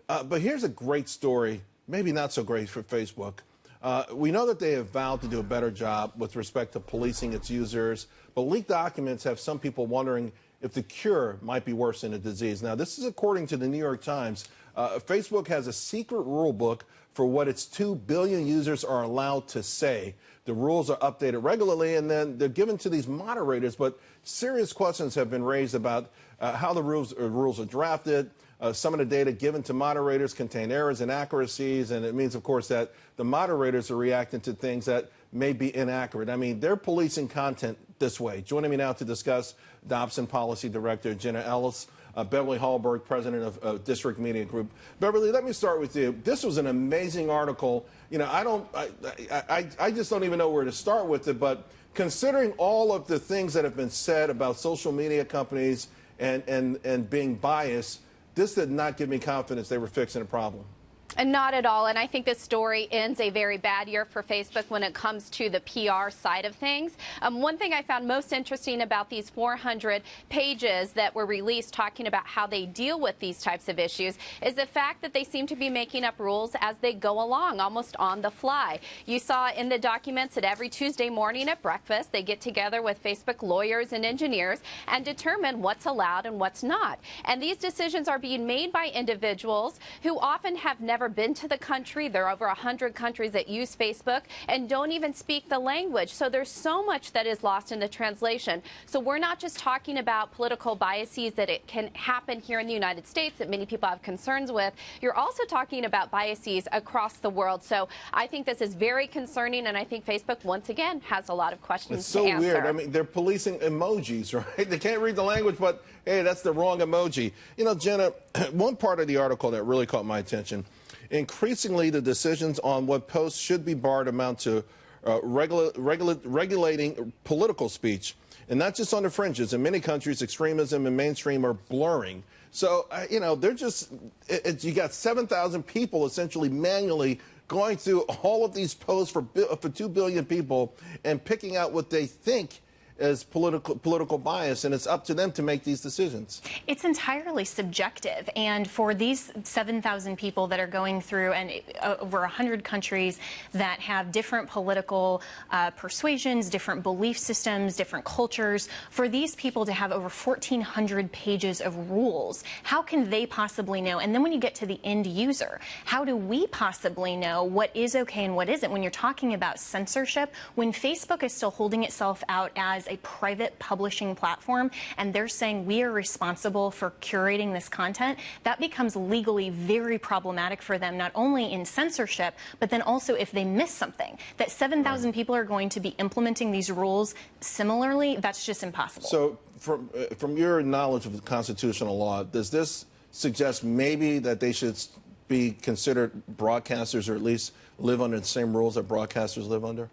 But here's a great story, maybe not so great for Facebook. We know that they have vowed to do a better job with respect to policing its users, but leaked documents have some people wondering if the cure might be worse than the disease. Now, this is according to the New York Times. Facebook has a secret rule book for what its 2 billion users are allowed to say. The rules are updated regularly, and then they're given to these moderators, but serious questions have been raised about how the rules are drafted. Some of the data given to moderators contain errors and inaccuracies, and it means, of course, that the moderators are reacting to things that may be inaccurate. I mean, they're policing content this way. Joining me now to discuss, Dobson Policy Director Jenna Ellis, Beverly Hallberg, President of District Media Group. Beverly, let me start with you. This was an amazing article. You know, I just don't even know where to start with it, but considering all of the things that have been said about social media companies and being biased, this did not give me confidence they were fixing a problem. And not at all. And I think this story ends a very bad year for Facebook when it comes to the PR side of things. One thing I found most interesting about these 400 pages that were released talking about how they deal with these types of issues is the fact that they seem to be making up rules as they go along, almost on the fly. You saw in the documents that every Tuesday morning at breakfast, they get together with Facebook lawyers and engineers and determine what's allowed and what's not. And these decisions are being made by individuals who often have never been to the country. There are over 100 countries that use Facebook and don't even speak the language. So there's so much that is lost in the translation. So we're not just talking about political biases that it can happen here in the United States that many people have concerns with. You're also talking about biases across the world. So I think this is very concerning, and I think Facebook, once again, has a lot of questions to answer. It's so weird. I mean, they're policing emojis, right? They can't read the language, but, hey, that's the wrong emoji. You know, Jenna, one part of the article that really caught my attention, increasingly, the decisions on what posts should be barred amount to regulating political speech, and not just on the fringes. In many countries, extremism and mainstream are blurring. So, you know, they're just, you got 7,000 people essentially manually going through all of these posts for 2 billion people and picking out what they think as political bias, and it's up to them to make these decisions. It's entirely subjective, and for these 7,000 people that are going through and over 100 countries that have different political persuasions, different belief systems, different cultures, for these people to have over 1,400 pages of rules, how can they possibly know? And then when you get to the end user, how do we possibly know what is okay and what isn't? When you're talking about censorship, when Facebook is still holding itself out as a private publishing platform, and they're saying we are responsible for curating this content, that becomes legally very problematic for them, not only in censorship, but then also if they miss something. That 7,000 people are going to be implementing these rules similarly, that's just impossible. So from your knowledge of the constitutional law, does this suggest maybe that they should be considered broadcasters, or at least live under the same rules that broadcasters live under?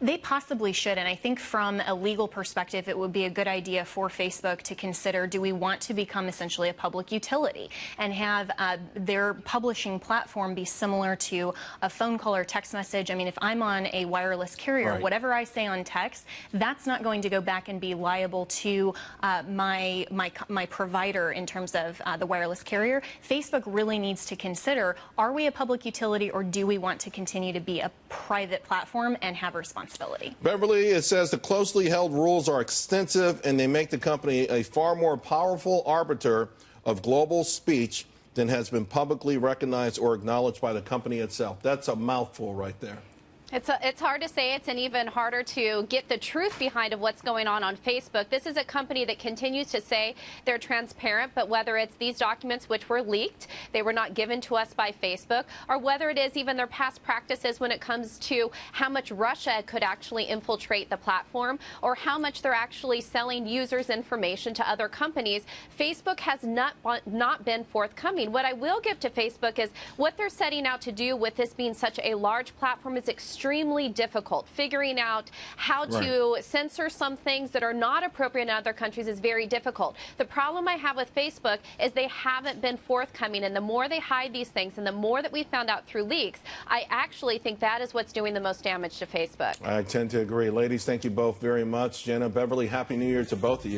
They possibly should, and I think from a legal perspective, it would be a good idea for Facebook to consider, do we want to become essentially a public utility and have their publishing platform be similar to a phone call or text message? I mean, if I'm on a wireless carrier, right, whatever I say on text, that's not going to go back and be liable to my provider in terms of the wireless carrier. Facebook really needs to consider, are we a public utility, or do we want to continue to be a private platform and have responsibility? Beverly, it says the closely held rules are extensive and they make the company a far more powerful arbiter of global speech than has been publicly recognized or acknowledged by the company itself. That's a mouthful right there. It's hard to say. It's even harder to get the truth behind of what's going on Facebook. This is a company that continues to say they're transparent, but whether it's these documents which were leaked, they were not given to us by Facebook, or whether it is even their past practices when it comes to how much Russia could actually infiltrate the platform, or how much they're actually selling users' information to other companies, Facebook has not been forthcoming. What I will give to Facebook is what they're setting out to do with this being such a large platform is extremely difficult. Figuring out how to censor some things that are not appropriate in other countries is very difficult. The problem I have with Facebook is they haven't been forthcoming, and the more they hide these things and the more that we found out through leaks, I actually think that is what's doing the most damage to Facebook. I tend to agree. Ladies, thank you both very much. Jenna, Beverly, Happy New Year to both of you.